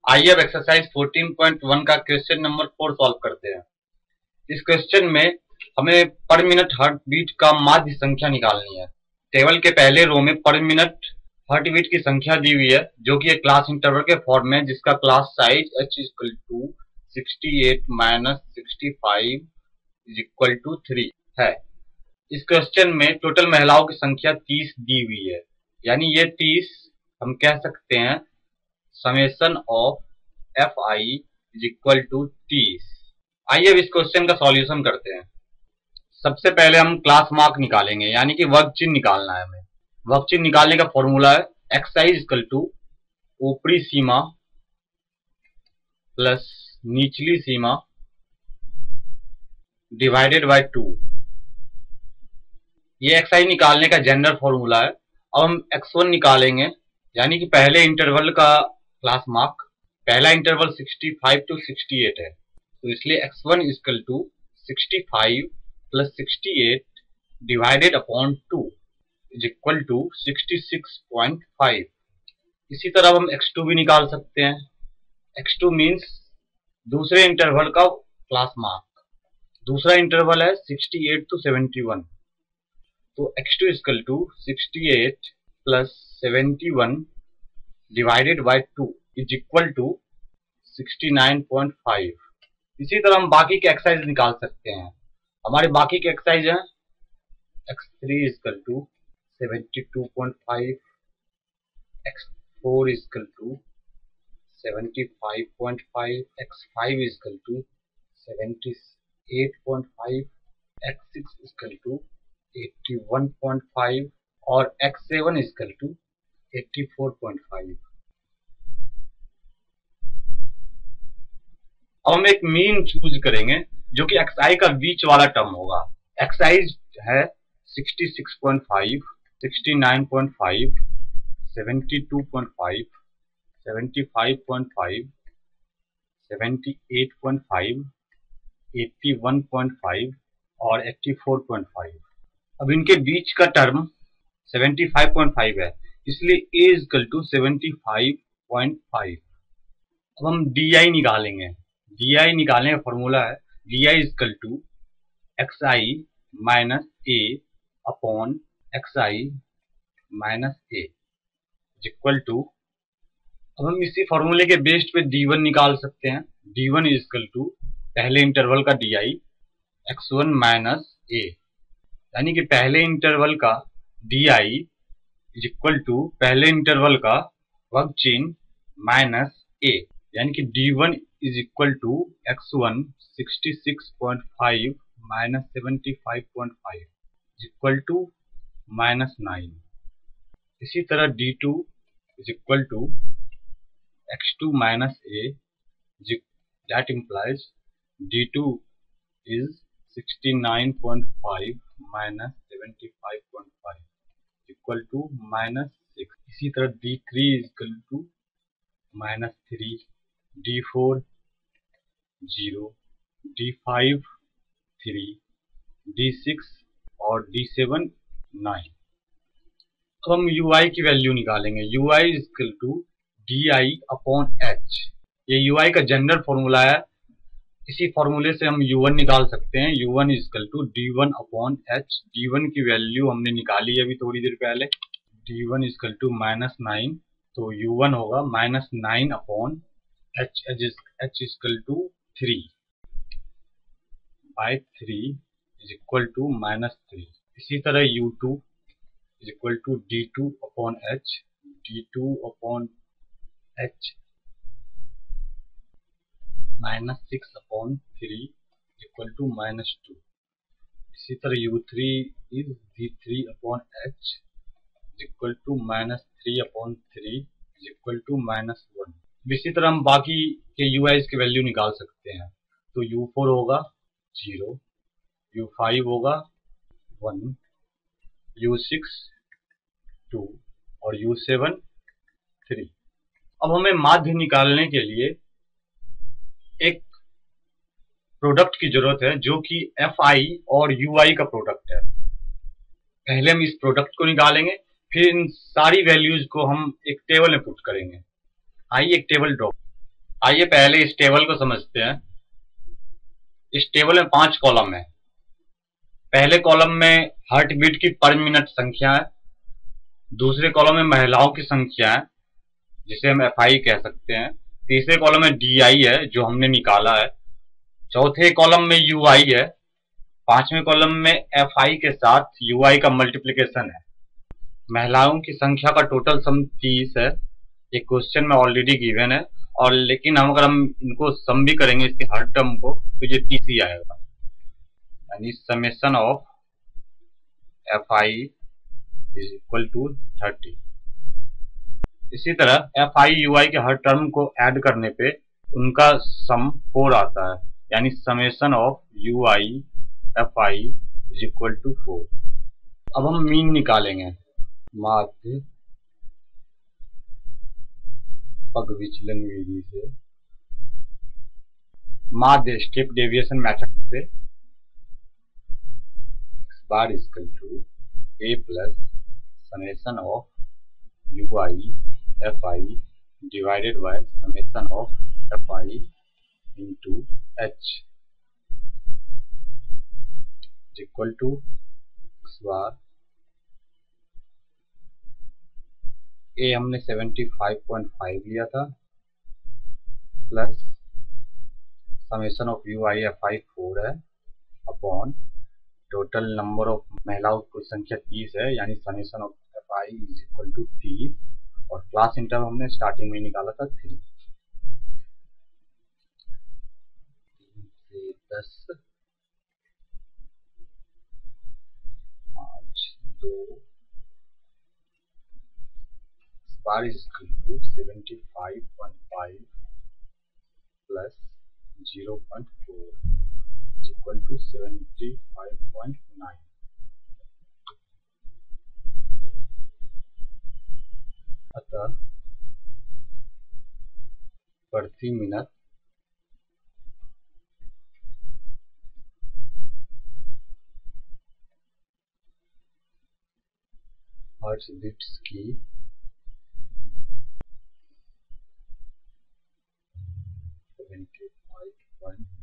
आइए अब एक्सरसाइज 14.1 का क्वेश्चन नंबर 4 सॉल्व करते हैं। इस क्वेश्चन में हमें पर मिनट हार्ट बीट का माध्य संख्या निकालनी है। टेबल के पहले रो में पर मिनट हार्ट बीट की संख्या दी हुई है जो कि एक क्लास इंटरवल के फॉर्म में, जिसका class size h equal to 68 minus 65 is equal to 3 है। इस क्वेश्चन में टोटल महिलाओं की संख्या 30 दी हुई है, यानी ये 30 हम कह सकते हैं summation of F I is equal to 30। आइए अब इस क्वेश्चन का सॉल्यूशन करते हैं। सबसे पहले हम क्लास मार्क निकालेंगे, यानी कि वर्ग चिन्ह निकालना है हमें। वर्ग चिन्ह निकालने का फॉर्मूला है एक्स आई इक्वल टू ऊपरी सीमा प्लस निचली सीमा डिवाइडेड बाय 2। ये एक्स आई निकालने का जनरल फॉर्मूला है। अब हम x1 निकालेंगे, यानी कि पहले इंटरवल का क्लास मार्क। पहला इंटरवल 65 टू 68 है, तो इसलिए x1 equal to 65 plus 68 divided upon 2 is equal to 66.5। इसी तरह हम x2 भी निकाल सकते हैं। x2 मीन्स दूसरे इंटरवल का क्लास मार्क। दूसरा इंटरवल है 68 टू 71, तो x2 equal to 68 plus 71 divided by 2 is equal to 69.5। इसी तरह हम बाकी के एक्सरसाइज निकाल सकते हैं। हमारे बाकी के एक्सरसाइज हैं x3 equal to 72.5, x4 equal to 75.5, x5 equal to 78.5, x6 equal to 81.5 और x7 इक्वल टू 84.5। अब हम एक मीन चूज करेंगे जो कि xi का बीच वाला टर्म होगा। xi है 66.5, 69.5, 72.5, 75.5, 78.5, 81.5 और 84.5। अब इनके बीच का टर्म 75.5 है, इसलिए a इक्वल टू 75.5। अब हम di निकालेंगे। di निकालने का फॉर्मूला है di equal to xi minus a upon xi minus a equal to. अब हम इसी फॉर्मूले के बेस्ड पे d1 निकाल सकते हैं। d1 इक्वल टू पहले इंटरवल का di x1 माइनस a, यानी कि पहले इंटरवल का di इक्वल टू पहले इंटरवल का वर्ग चिन्ह माइनस a, यानी कि d1 is equal to x1 66.5 minus 75.5 equal to minus 9। इसी तरह d2 is equal to x2 minus a, that implies d2 is 69.5 minus 75.5 equal to minus 6। इसी तरह d3 is equal to minus 3, d4 0, d5 3, d6 और d7 9। अब हम ui की value निकालेंगे। ui equal to di upon h। ये ui का general formula है। इसी फॉर्मूले से हम u1 निकाल सकते हैं। u1 equal to d1 upon h। d1 की वैल्यू हमने निकाली अभी थोड़ी देर पहले, d1 इक्वल टू माइनस 9, तो u1 होगा minus 9 upon h equal to 3 by 3 is equal to minus 3। इसी तरह u2 is equal to d2 upon h, d2 upon h minus 6 upon 3 equal to minus 2। इसी तरह u3 is d3 upon h equal to minus 3 upon 3 is equal to minus 1। इसी तरह हम बाकी के ui's की वैल्यू निकाल सकते हैं। तो u4 होगा 0, u5 होगा 1, u6 2 और u7 3। अब हमें माध्य निकालने के लिए एक प्रोडक्ट की जरूरत है जो कि fi और ui का प्रोडक्ट है। पहले हम इस प्रोडक्ट को निकालेंगे, फिर इन सारी वैल्यूज को हम एक टेबल में पुट करेंगे। आइए एक टेबल ड्रॉ। आइए पहले इस टेबल को समझते हैं। इस टेबल में 5 कॉलम है। पहले कॉलम में हार्ट बीट की पर मिनट संख्या है। दूसरे कॉलम में महिलाओं की संख्या है, जिसे हम FI कह सकते हैं। तीसरे कॉलम में DI है, जो हमने निकाला है। चौथे कॉलम में UI है। पांचवें कॉलम में FI के साथ UI का मल्टीप्लिकेशन है। महिलाओं की संख्या का टोटल सम 30 है। ये क्वेश्चन में ऑलरेडी गिवन है, और लेकिन अगर हम इनको सम भी करेंगे इसके हर टर्म को, तो ये 30 ही आएगा, यानी summation of FI is equal to 30। इसी तरह FI UI के हर टर्म को ऐड करने पे उनका सम 4 आता है, यानी summation of UI FI is equal to 4। अब हम मीन निकालेंगे। माध्य पग विचलन विधि से, माध्य स्टेप डेविएशन मेथड से, x bar equal to a plus summation of UI FI divided by summation of FI into h equal to x bar a हमने 75.5 लिया था, plus summation of UI FI 4 है, अपॉन टोटल नंबर ऑफ महिलाओं की संख्या 30 है, यानी summation of FI is equal to 30, और क्लास इंटरवल हमने स्टार्टिंग में निकाला था 3 से 10 5 2 bar is equal to 75.5 plus 0.4 equal to 75.9। अतः प्रति मिनट हर्ट्ज बीट्स की 75.5